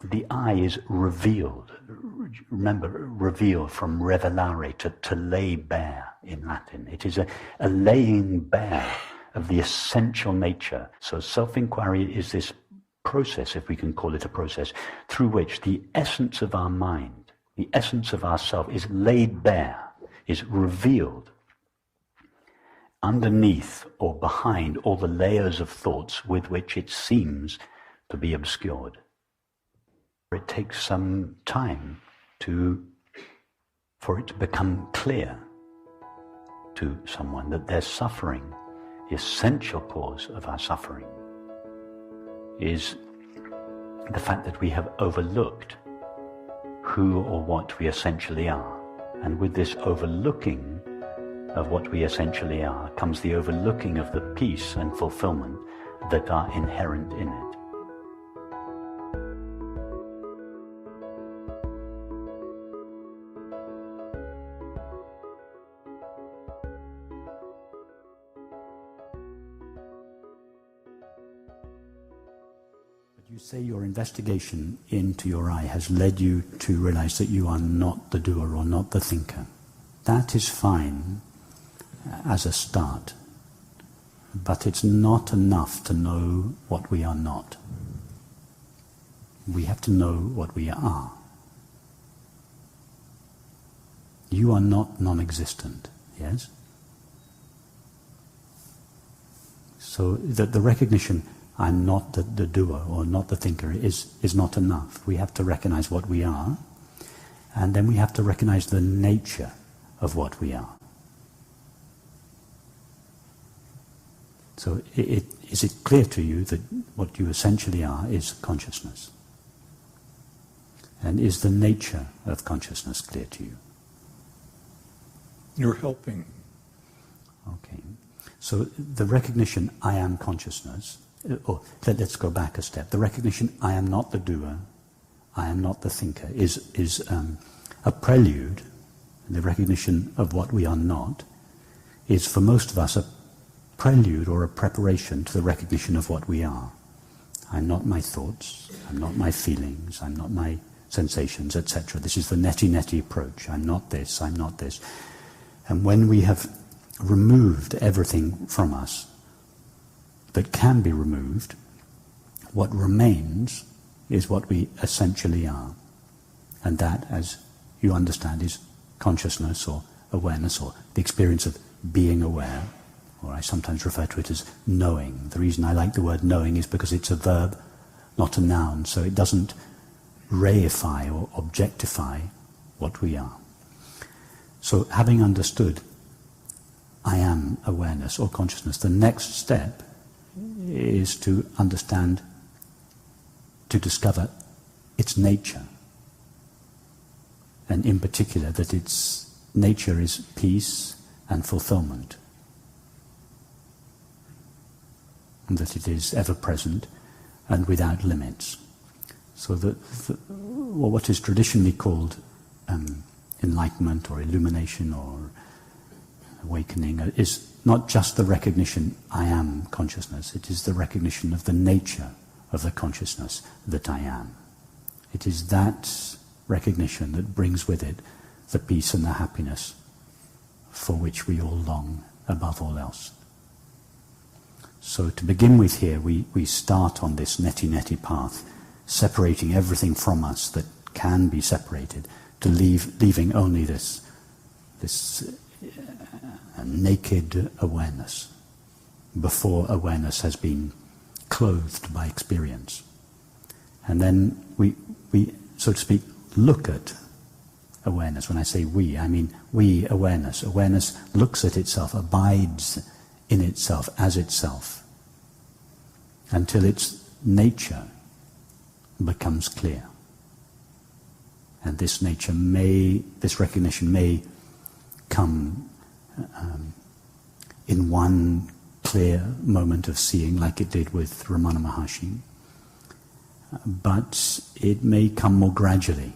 the I is revealed. Remember, reveal from revelare, to lay bare in Latin. It is a laying bare of the essential nature. So self-inquiry is this process, if we can call it a process, through which the essence of our mind, the essence of ourself is laid bare, is revealed underneath or behind all the layers of thoughts with which it seems to be obscured. It takes some time for it to become clear to someone that their suffering, the essential cause of our suffering, is the fact that we have overlooked who or what we essentially are. And with this overlooking of what we essentially are comes the overlooking of the peace and fulfillment that are inherent in it. You say your investigation into your I has led you to realize that you are not the doer or not the thinker. That is fine as a start, but it's not enough to know what we are not. We have to know what we are. You are not non-existent, yes? So that the recognition I'm not the doer or not the thinker is not enough. We have to recognize what we are, and then we have to recognize the nature of what we are. So is it clear to you that what you essentially are is consciousness? And is the nature of consciousness clear to you? You're helping. Okay. So the recognition, I am consciousness, or let's go back a step. The recognition, I am not the doer, I am not the thinker, is a prelude. The recognition of what we are not is, for most of us, a prelude or a preparation to the recognition of what we are. I'm not my thoughts, I'm not my feelings, I'm not my sensations, etc. This is the neti-neti approach. I'm not this, I'm not this. And when we have removed everything from us that can be removed, what remains is what we essentially are. And that, as you understand, is consciousness or awareness, or the experience of being aware, or I sometimes refer to it as knowing. The reason I like the word knowing is because it's a verb, not a noun, so it doesn't reify or objectify what we are. So having understood I am awareness or consciousness, the next step is to understand, to discover its nature, and in particular that its nature is peace and fulfillment, and that it is ever present and without limits. So that what is traditionally called enlightenment or illumination or awakening is not just the recognition I am consciousness, it is the recognition of the nature of the consciousness that I am. It is that recognition that brings with it the peace and the happiness for which we all long above all else. So to begin with here, we start on this neti-neti path, separating everything from us that can be separated, to leaving only this naked awareness, before awareness has been clothed by experience. And then we, so to speak, look at awareness. When I say we, I mean we, awareness. Awareness looks at itself, abides in itself as itself, until its nature becomes clear. And this nature this recognition may come in one clear moment of seeing, like it did with Ramana Maharshi, but it may come more gradually.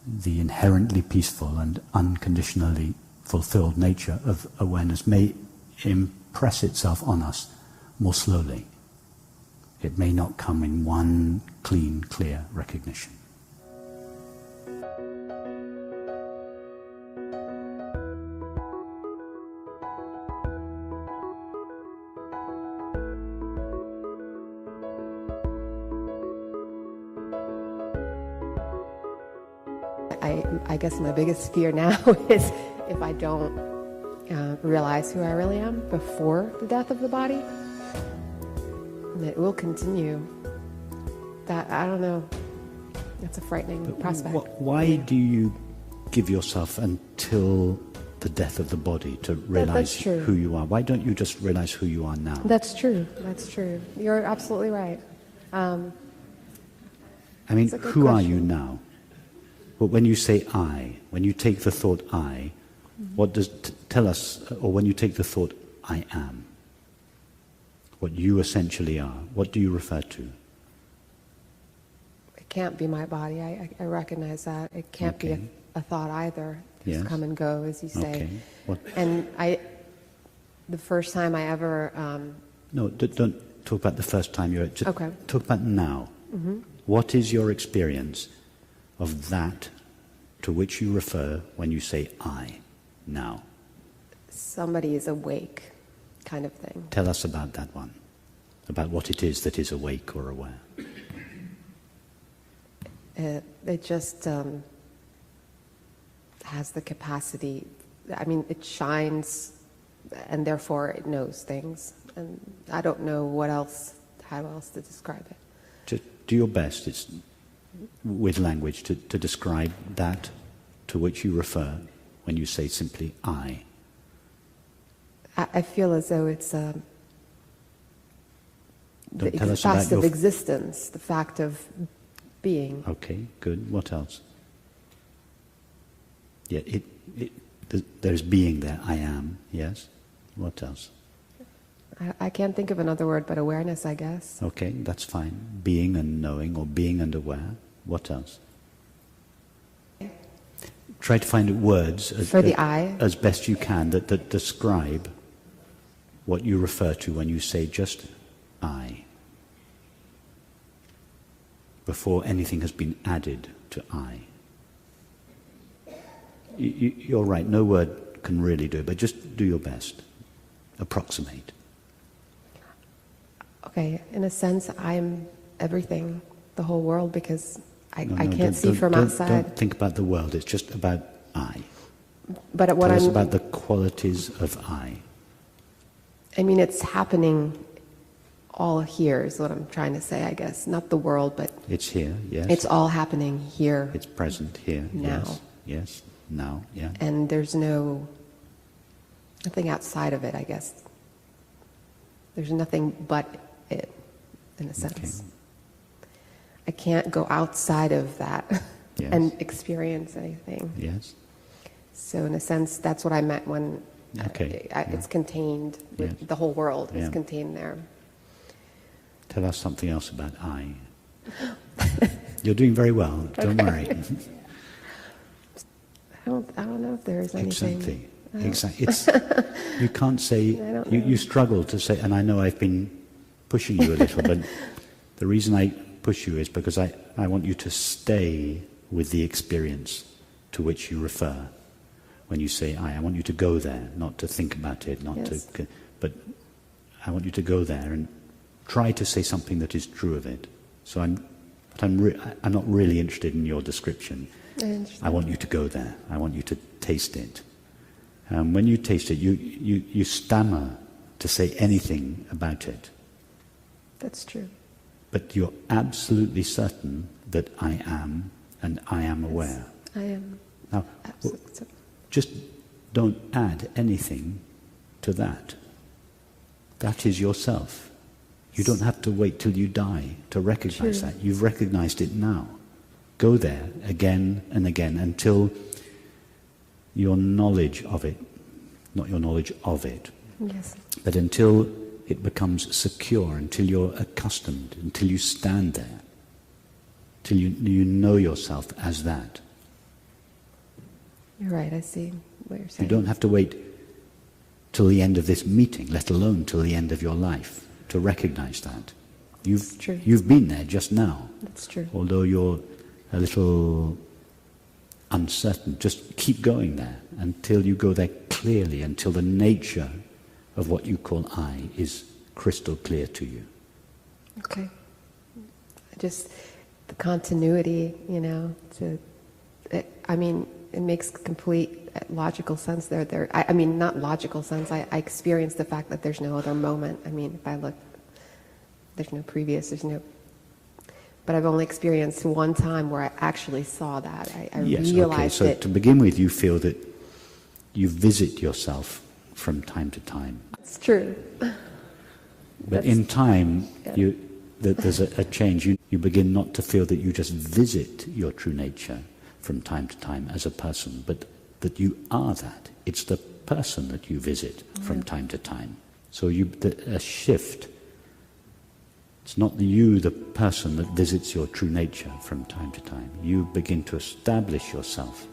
The inherently peaceful and unconditionally fulfilled nature of awareness may impress itself on us more slowly. It may not come in one clean, clear recognition. I guess my biggest fear now is if I don't realize who I really am before the death of the body, it will continue. That, I don't know, that's a frightening prospect. Why do you give yourself until the death of the body to realize who you are? Why don't you just realize who you are now? That's true. You're absolutely right. I mean, who are you now? But when you say I, when you take the thought I, what does tell us, or when you take the thought I am, what you essentially are, what do you refer to? It can't be my body. I recognize that. It can't be a thought either. Just come and go, as you say. And the first time I ever... No, don't talk about the first time you're... Just talk about now. Mm-hmm. What is your experience of that to which you refer when you say I, now? Somebody is awake, kind of thing. Tell us about that one, about what it is that is awake or aware. It just has the capacity, I mean, it shines, and therefore it knows things. And I don't know how else to describe it. Just do your best. It's with language to describe that to which you refer when you say simply I. I feel as though it's the fact of existence, the fact of being. Okay, good. What else? Yeah, there's being there. I am. Yes. What else? I can't think of another word but awareness, I guess. Okay, that's fine. Being and knowing, or being and aware. What else? Try to find words for the I, as best you can that describe what you refer to when you say just I, before anything has been added to I. You're right, no word can really do it, but just do your best. Approximate. Okay, in a sense, I'm everything, the whole world, because I can't see from outside. Don't think about the world, it's just about I. But what Tell us about the qualities of I. I mean, it's happening all here is what I'm trying to say, I guess. Not the world, but... It's here, yes. It's all happening here. It's present here, now. Yes, now, yeah. And there's nothing outside of it, I guess. There's nothing but it, in a sense. Okay. I can't go outside of that and experience anything. Yes. So in a sense, that's what I meant when it's contained with the whole world. It's contained there. Tell us something else about I. You're doing very well. Don't worry. I don't know if there is anything. Exactly. It's you can't say. You struggle to say, and I know I've been pushing you a little, but the reason I push you is because I want you to stay with the experience to which you refer when you say I want you to go there, not to think about it, but I want you to go there and try to say something that is true of it. So I'm not really interested in your description. I want you to go there. I want you to taste it. When you taste it, you stammer to say anything about it. That's true. But you're absolutely certain that I am, and I am aware. I am. Now, just don't add anything to that. That is yourself. You don't have to wait till you die to recognize that. You've recognized it now. Go there again and again until your knowledge of it, not your knowledge of it, but until it becomes secure, until you're accustomed, until you stand there, till you know yourself as that. You're right, I see what you're saying. You don't have to wait till the end of this meeting, let alone till the end of your life, to recognize that. You've been there just now. That's true. Although you're a little uncertain, just keep going there until you go there clearly, until the nature of what you call I is crystal clear to you. Okay. Just the continuity, it makes complete logical sense there. I mean, not logical sense. I experience the fact that there's no other moment. I mean, if I look, there's no previous, but I've only experienced one time where I actually saw that. I realized it. So to begin with, you feel that you visit yourself from time to time. It's true. But in time, there's a change. You begin not to feel that you just visit your true nature from time to time as a person, but that you are that. It's the person that you visit from time to time. So a shift. It's not the person that visits your true nature from time to time. You begin to establish yourself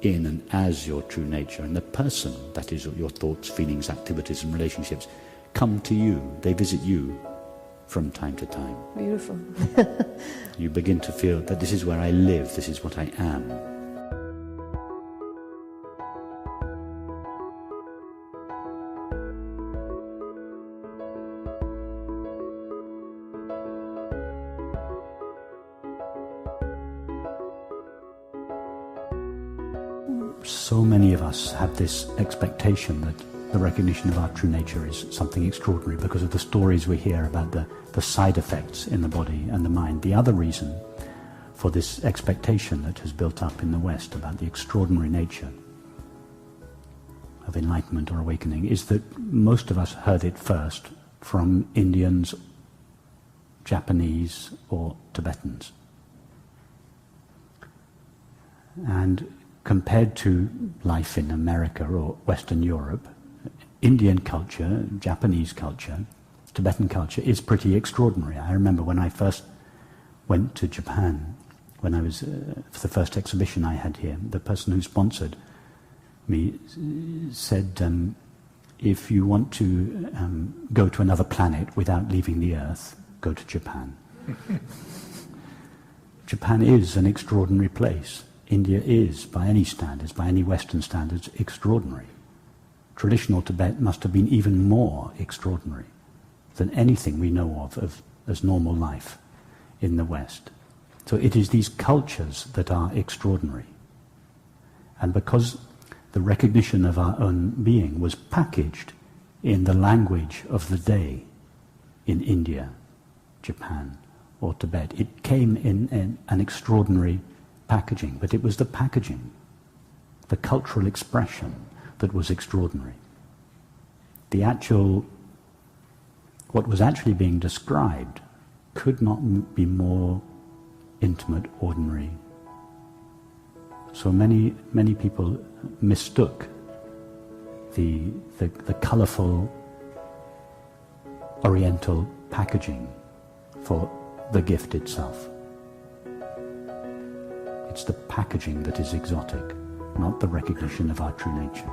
in and as your true nature. And the person, that is your thoughts, feelings, activities and relationships, come to you. They visit you from time to time. Beautiful. You begin to feel that this is where I live, this is what I am. So many of us have this expectation that the recognition of our true nature is something extraordinary because of the stories we hear about the side effects in the body and the mind. The other reason for this expectation that has built up in the West about the extraordinary nature of enlightenment or awakening is that most of us heard it first from Indians, Japanese or Tibetans. And compared to life in America or Western Europe, Indian culture, Japanese culture, Tibetan culture is pretty extraordinary. I remember when I first went to Japan, when I was, for the first exhibition I had here, the person who sponsored me said, if you want to go to another planet without leaving the Earth, go to Japan. Japan is an extraordinary place. India is, by any standards, by any Western standards, extraordinary. Traditional Tibet must have been even more extraordinary than anything we know of as normal life in the West. So it is these cultures that are extraordinary. And because the recognition of our own being was packaged in the language of the day in India, Japan, or Tibet, it came in an extraordinary packaging, but it was the packaging, the cultural expression that was extraordinary. What was actually being described could not be more intimate, ordinary. So many people mistook the colourful Oriental packaging for the gift itself. It's the packaging that is exotic, not the recognition of our true nature.